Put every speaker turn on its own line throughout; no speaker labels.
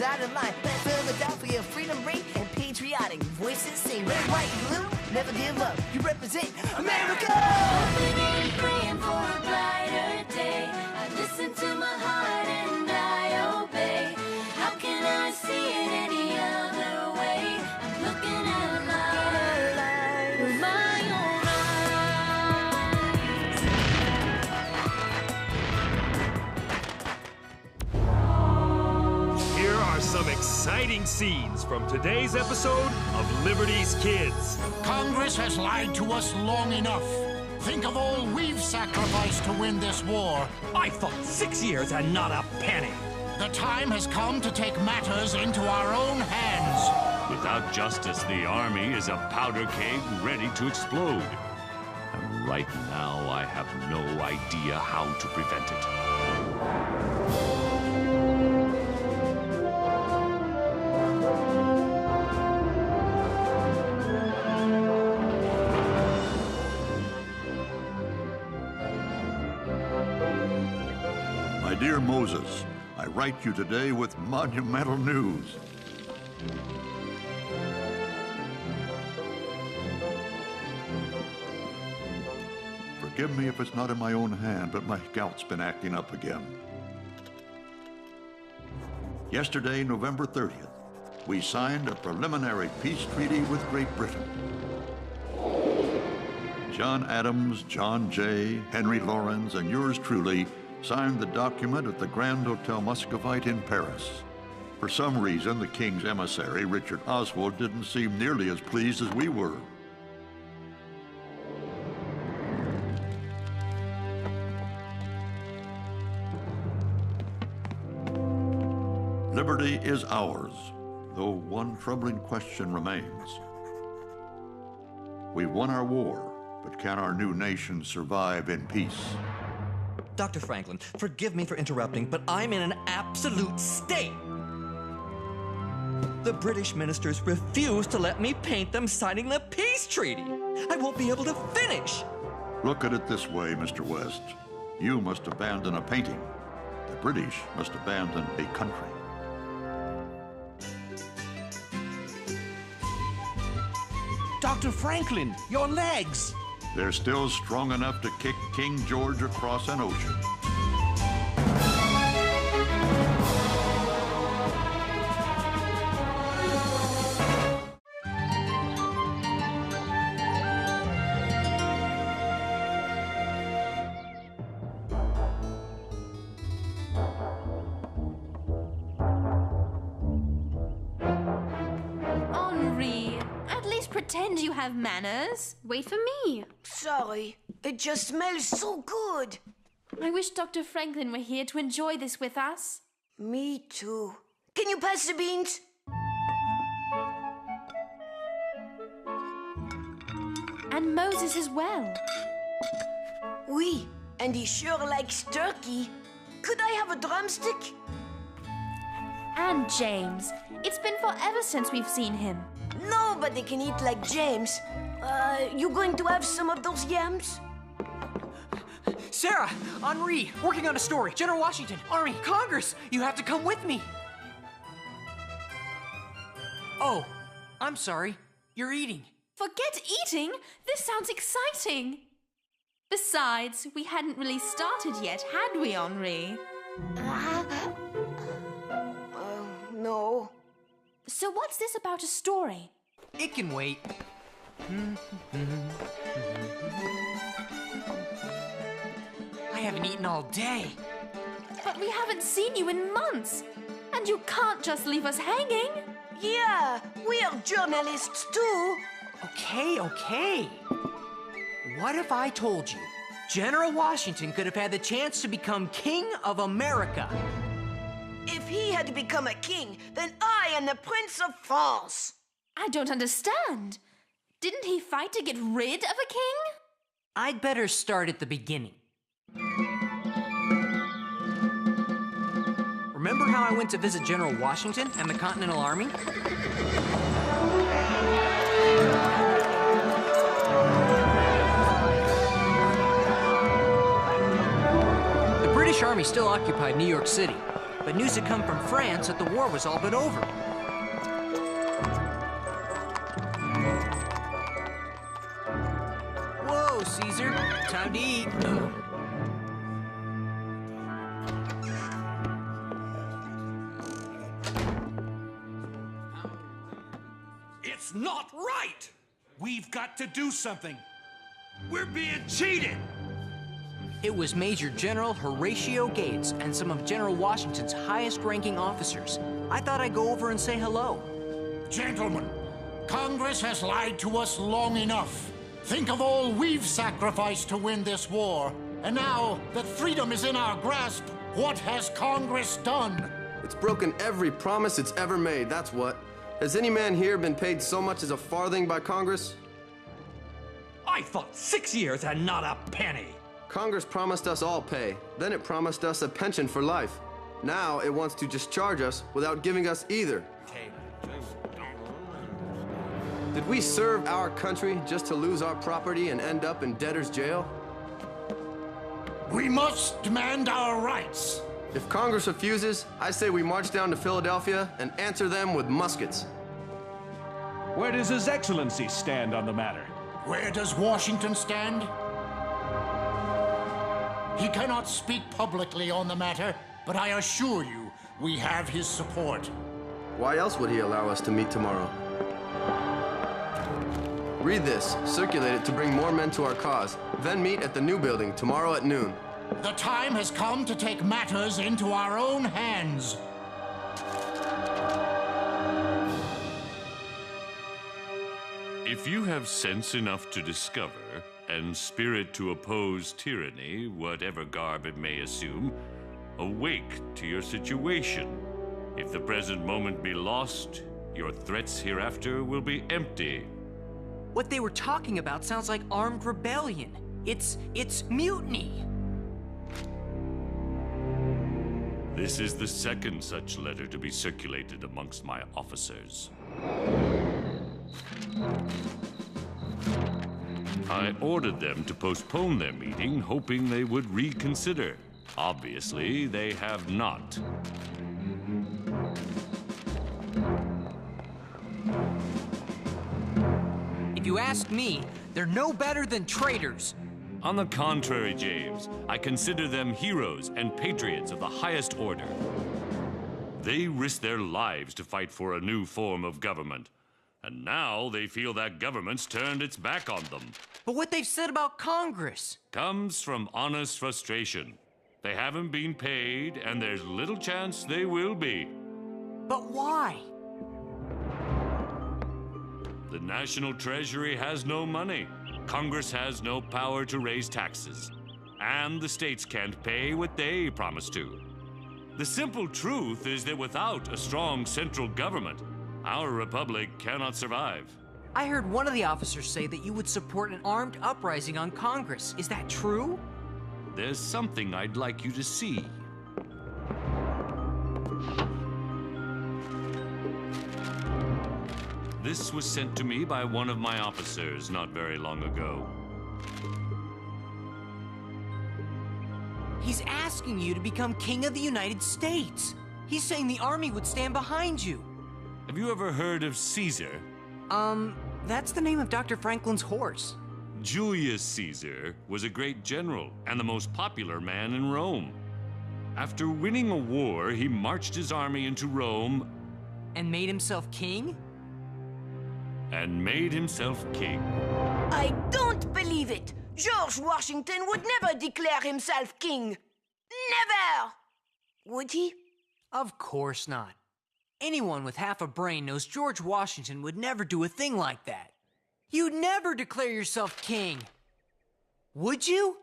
out of line. Let Philadelphia freedom ring and patriotic voices sing. Red, white, and blue, never give up. You represent America!
Hoping and praying for a brighter day. I listen to my heart and I obey. How can I see it any other way? I'm looking at life with my own eyes.
Here are some exciting scenes from today's episode of Liberty's Kids.
Congress has lied to us long enough. Think of all we've sacrificed to win this war.
I fought 6 years and not a penny.
The time has come to take matters into our own hands.
Without justice, the army is a powder keg ready to explode. And right now, I have no idea how to prevent it.
My dear Moses, I write you today with monumental news. Forgive me if it's not in my own hand, but my gout's been acting up again. Yesterday, November 30th, we signed a preliminary peace treaty with Great Britain. John Adams, John Jay, Henri Lawrence, and yours truly signed the document at the Grand Hotel Muscovite in Paris. For some reason, the King's emissary, Richard Oswald, didn't seem nearly as pleased as we were. Liberty is ours, though one troubling question remains. We've won our war, but can our new nation survive in peace?
Dr. Franklin, forgive me for interrupting, but I'm in an absolute state. The British ministers refuse to let me paint them signing the peace treaty. I won't be able to finish.
Look at it this way, Mr. West. You must abandon a painting. The British must abandon a country.
Dr. Franklin, your legs!
They're still strong enough to kick King George across an ocean.
Henri, at least pretend you have manners.
Wait for me.
Sorry, it just smells so good.
I wish Dr. Franklin were here to enjoy this with us.
Me too. Can you pass the beans?
And Moses as well.
Oui, and he sure likes turkey. Could I have a drumstick?
And James. It's been forever since we've seen him.
Nobody can eat like James. You going to have some of those yams?
Sarah, Henri, working on a story. General Washington, Army, Congress, you have to come with me. Oh, I'm sorry. You're eating.
Forget eating. This sounds exciting. Besides, we hadn't really started yet, had we, Henri?
No.
So what's this about a story?
It can wait. I haven't eaten all day.
But we haven't seen you in months. And you can't just leave us hanging.
Yeah, we are journalists too.
Okay. What if I told you General Washington could have had the chance to become King of America?
If he had become a king, then I am the Prince of France.
I don't understand. Didn't he fight to get rid of a king?
I'd better start at the beginning. Remember how I went to visit General Washington and the Continental Army? The British Army still occupied New York City. but news had come from France that the war was all but over. Whoa, Caesar, time to eat.
It's not right! We've got to do something. We're being cheated!
It was Major General Horatio Gates and some of General Washington's highest-ranking officers. I thought I'd go over and say hello.
Gentlemen, Congress has lied to us long enough. Think of all we've sacrificed to win this war. And now that freedom is in our grasp, what has Congress done?
It's broken every promise it's ever made, that's what. Has any man here been paid so much as a farthing by Congress?
I thought 6 years and not a penny.
Congress promised us all pay. Then it promised us a pension for life. Now it wants to discharge us without giving us either. Did we serve our country just to lose our property and end up in debtor's jail?
We must demand our rights.
If Congress refuses, I say we march down to Philadelphia and answer them with muskets.
Where does His Excellency stand on the matter?
Where does Washington stand? He cannot speak publicly on the matter, but I assure you, we have his support.
Why else would he allow us to meet tomorrow? Read this, circulate it to bring more men to our cause, then meet at the new building tomorrow at noon.
The time has come to take matters into our own hands.
If you have sense enough to discover, and spirit to oppose tyranny, whatever garb it may assume, awake to your situation. If the present moment be lost, your threats hereafter will be empty.
What they were talking about sounds like armed rebellion. It's mutiny.
This is the second such letter to be circulated amongst my officers. I ordered them to postpone their meeting, hoping they would reconsider. Obviously, they have not.
If you ask me, they're no better than traitors.
On the contrary, James, I consider them heroes and patriots of the highest order. They risked their lives to fight for a new form of government. And now they feel that government's turned its back on them.
But what they've said about Congress
comes from honest frustration. They haven't been paid, and there's little chance they will be.
But why?
The National Treasury has no money. Congress has no power to raise taxes. And the states can't pay what they promised to. The simple truth is that without a strong central government, our republic cannot survive.
I heard one of the officers say that you would support an armed uprising on Congress. Is that true?
There's something I'd like you to see. This was sent to me by one of my officers not very long ago.
He's asking you to become King of the United States. He's saying the army would stand behind you.
Have you ever heard of Caesar?
That's the name of Dr. Franklin's horse.
Julius Caesar was a great general and the most popular man in Rome. After winning a war, he marched his army into Rome
and made himself king?
I don't believe it! George Washington would never declare himself king! Never! Would he?
Of course not. Anyone with half a brain knows George Washington would never do a thing like that. You'd never declare yourself king. Would you?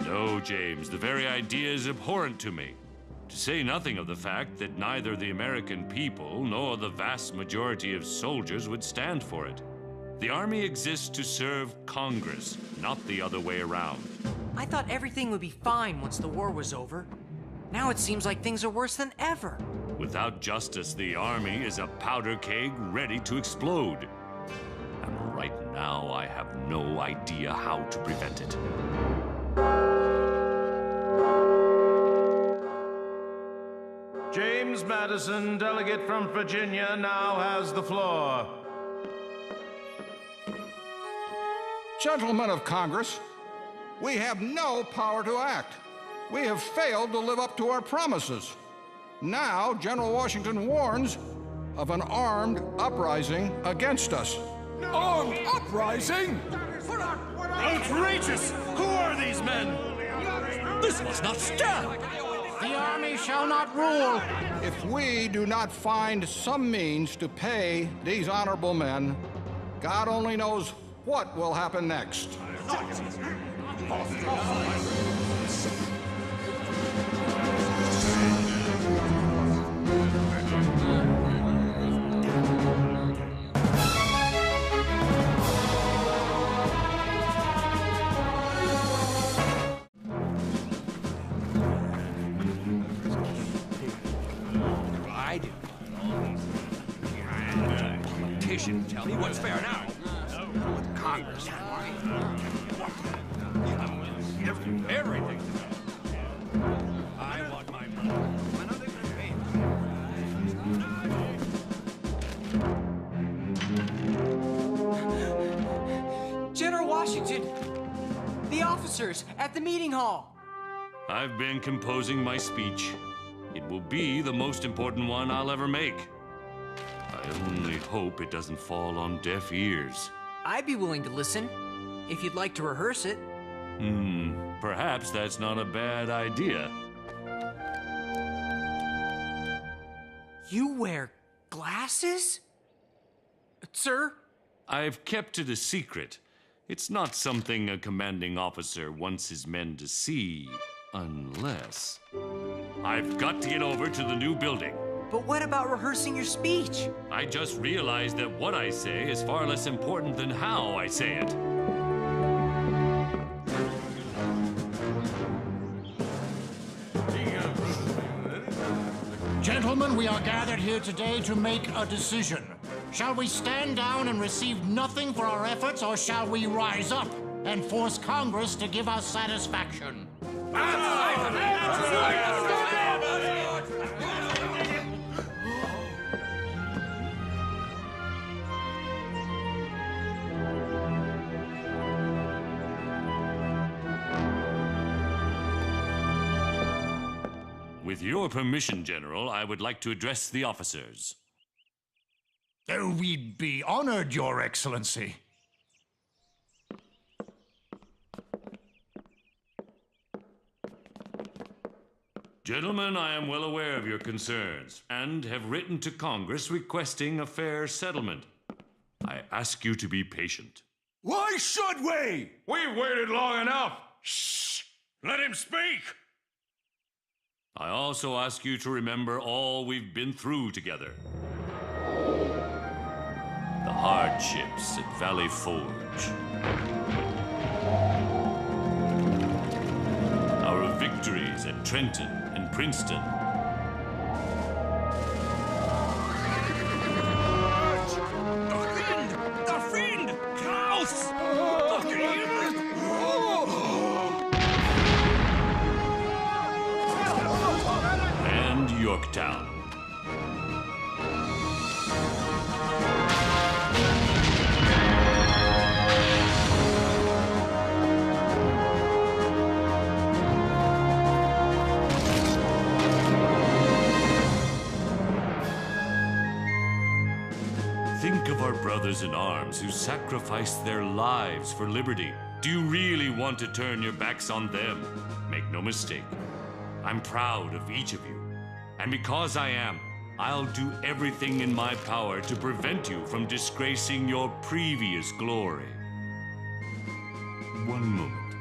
No, James, the very idea is abhorrent to me. To say nothing of the fact that neither the American people nor the vast majority of soldiers would stand for it. The army exists to serve Congress, not the other way around.
I thought everything would be fine once the war was over. Now it seems like things are worse than ever.
Without justice, the army is a powder keg ready to explode. And right and now I have no idea how to prevent it.
James Madison, delegate from Virginia, now has the floor.
Gentlemen of Congress, we have no power to act. We have failed to live up to our promises. Now, General Washington warns of an armed uprising against us.
Armed uprising? Outrageous! Who are these men? This must not stand!
The army shall not rule.
If we do not find some means to pay these honorable men, God only knows what will happen next.
I do. Politician, tell me what's fair now. Congress. Everything. I want my money. When are they going to pay me?
General Washington! The officers at the meeting hall!
I've been composing my speech. It will be the most important one I'll ever make. I only hope it doesn't fall on deaf ears.
I'd be willing to listen, if you'd like to rehearse it.
Perhaps that's not a bad idea.
You wear glasses? Sir?
I've kept it a secret. It's not something a commanding officer wants his men to see, unless... I've got to get over to the new building.
But what about rehearsing your speech?
I just realized that what I say is far less important than how I say it.
Gentlemen, we are gathered here today to make a decision. Shall we stand down and receive nothing for our efforts, or shall we rise up and force Congress to give us satisfaction?
With your permission, General, I would like to address the officers.
Oh, we'd be honored, Your Excellency.
Gentlemen, I am well aware of your concerns and have written to Congress requesting a fair settlement. I ask you to be patient.
Why should we?
We've waited long enough. Shh! Let him speak!
I also ask you to remember all we've been through together. The hardships at Valley Forge. Our victories at Trenton and Princeton.
The fiend! Klaus!
And Yorktown. Think of our brothers in arms who sacrificed their lives for liberty. Do you really want to turn your backs on them? Make no mistake. I'm proud of each of you. And because I am, I'll do everything in my power to prevent you from disgracing your previous glory. One moment.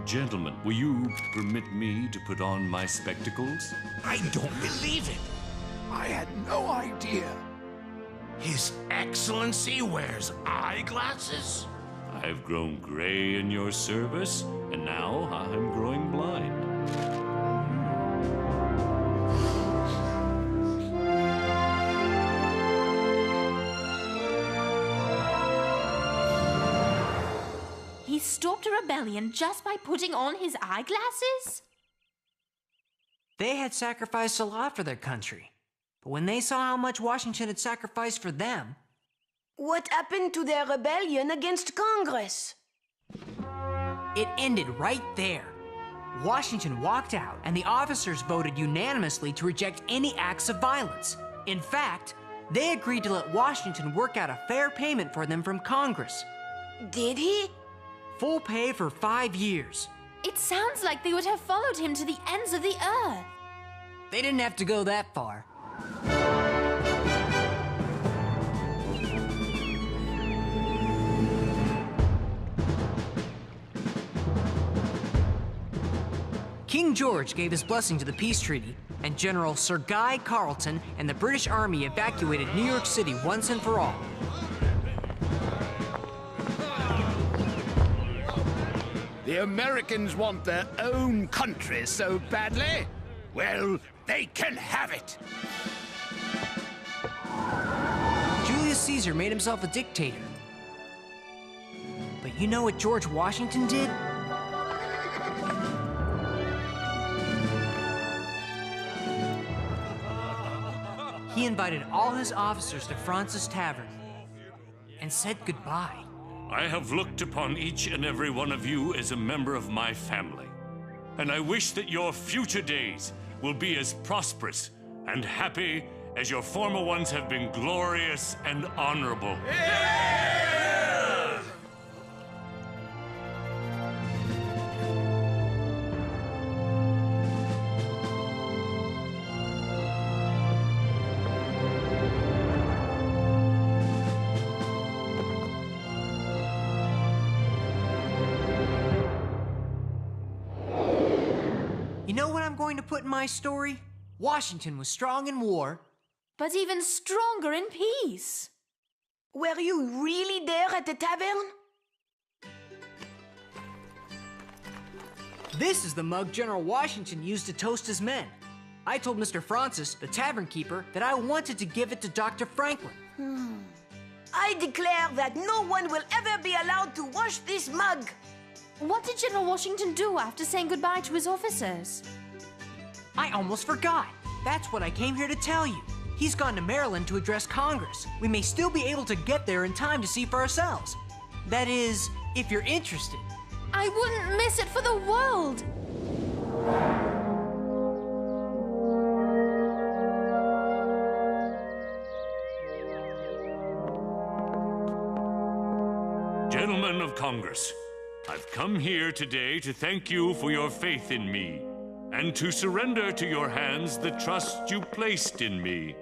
Gentlemen, will you permit me to put on my spectacles?
I don't believe it. I had no idea. His Excellency wears eyeglasses?
I've grown gray in your service, and now I'm growing blind.
stopped a rebellion just by putting on his eyeglasses?
They had sacrificed a lot for their country. But when they saw how much Washington had sacrificed for them...
What happened to their rebellion against Congress?
It ended right there. Washington walked out, and the officers voted unanimously to reject any acts of violence. In fact, they agreed to let Washington work out a fair payment for them from Congress.
Did he?
Full pay for 5 years.
It sounds like they would have followed him to the ends of the earth.
They didn't have to go that far. King George gave his blessing to the peace treaty, and General Sir Guy Carleton and the British Army evacuated New York City once and for all.
The Americans want their own country so badly. Well, they can have it.
Julius Caesar made himself a dictator. But you know what George Washington did? He invited all his officers to Francis Tavern and said goodbye.
I have looked upon each and every one of you as a member of my family, and I wish that your future days will be as prosperous and happy as your former ones have been glorious and honorable.
You know what I'm going to put in my story? Washington was strong in war,
but even stronger in peace.
Were you really there at the tavern?
This is the mug General Washington used to toast his men. I told Mr. Francis, the tavern keeper, that I wanted to give it to Dr. Franklin.
I declare that no one will ever be allowed to wash this mug.
What did General Washington do after saying goodbye to his officers?
I almost forgot. That's what I came here to tell you. He's gone to Maryland to address Congress. We may still be able to get there in time to see for ourselves. That is, if you're interested.
I wouldn't miss it for the world.
Gentlemen of Congress, I've come here today to thank you for your faith in me, and to surrender to your hands the trust you placed in me.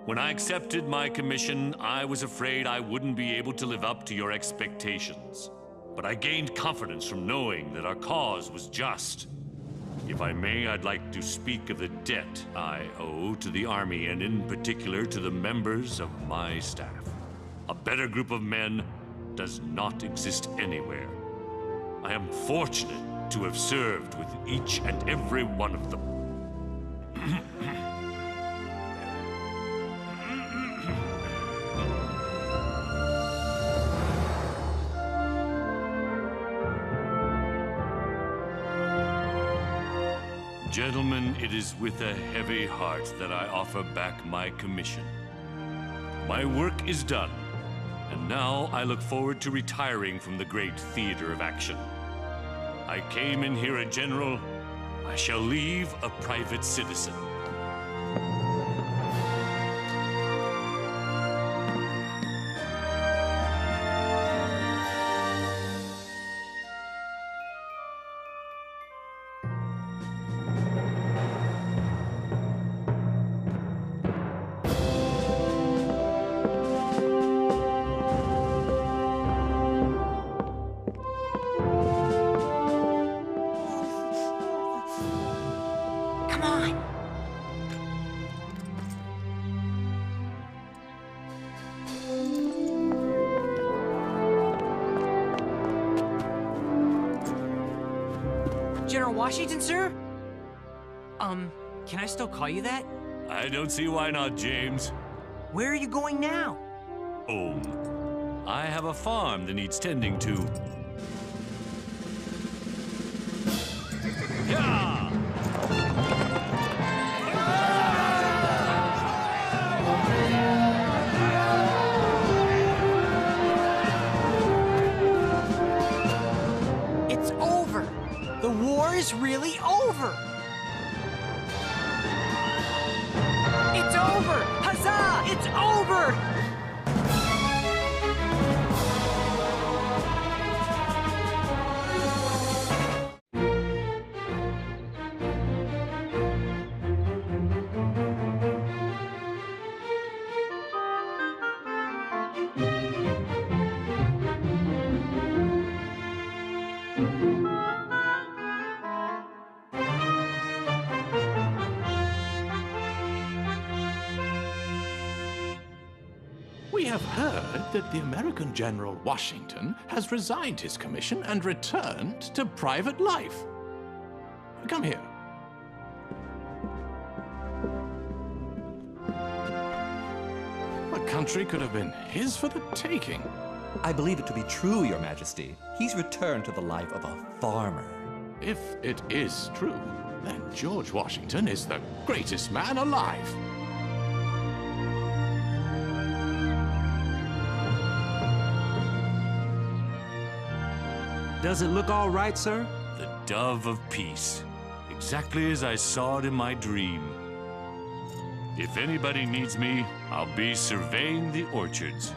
When I accepted my commission, I was afraid I wouldn't be able to live up to your expectations. But I gained confidence from knowing that our cause was just. If I may, I'd like to speak of the debt I owe to the Army, and in particular to the members of my staff. A better group of men does not exist anywhere. I am fortunate to have served with each and every one of them. Gentlemen, it is with a heavy heart that I offer back my commission. My work is done, and now I look forward to retiring from the great theater of action. I came in here a general. I shall leave a private citizen.
General Washington, sir? Can I still call you that?
I don't see why not, James.
Where are you going now?
Home. I have a farm that needs tending to.
is really over! It's over! Huzzah! It's over!
We have heard that the American General Washington has resigned his commission and returned to private life. Come here. The country could have been his for the taking.
I believe it to be true, Your Majesty. He's returned to the life of a farmer.
If it is true, then George Washington is the greatest man alive.
Does it look all right, sir?
The dove of peace, exactly as I saw it in my dream. If anybody needs me, I'll be surveying the orchards.